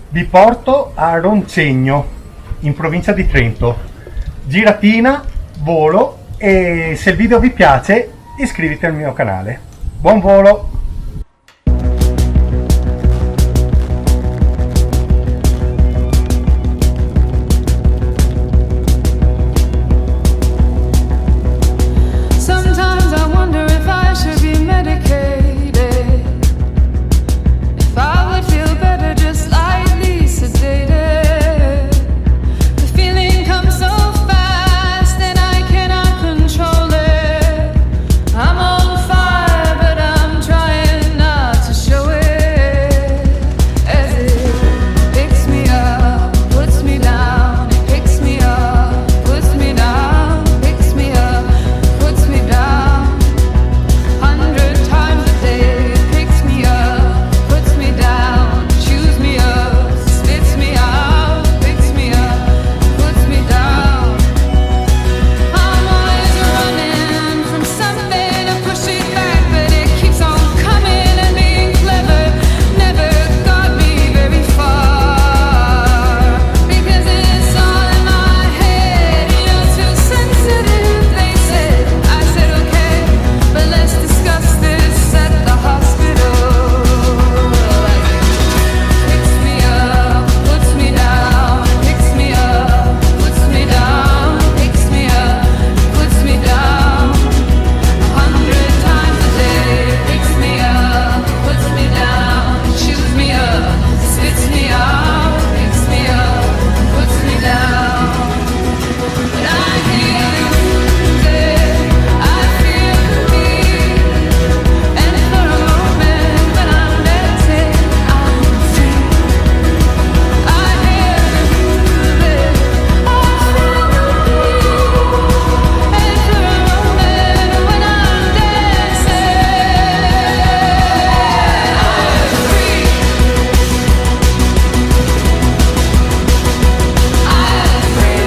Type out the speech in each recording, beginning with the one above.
Vi porto a Roncegno, in provincia di Trento. Giratina, volo e se il video vi piace iscriviti al mio canale. Buon volo! Sometimes I wonder if I should be medicated, if I would feel better just lightly sedated. The feeling comes so fast and I cannot control it. I'm on fire but I'm trying not to show it. As it picks me up, puts me down, it picks me up, puts me down, picks me up, puts me down. 100 times a day, it picks me up, puts me down, chews me up, spits me out, picks me up, puts me down. I'm always running from something to push it back, but it keeps on coming and being clever never got me very far. Because it's all in my head, you're too sensitive, they said. I said okay, but let's discuss this at the hospital. Picks me up, puts me down, picks me up, puts me down, picks me up, puts me down. 100 times a day, picks me up, puts me down, chews me up, spits me out, picks me up, puts me down. But I hear music, I feel the beat, and for a moment when I'm dancing, I'm free. I hear music, I feel the beat, and for a moment when I'm dancing, I'm free. I'm free.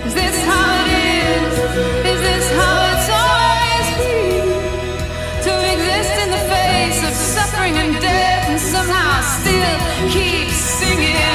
Is this how it is? Is this how it's always been? To exist in the face of suffering and death and somehow still keep singing.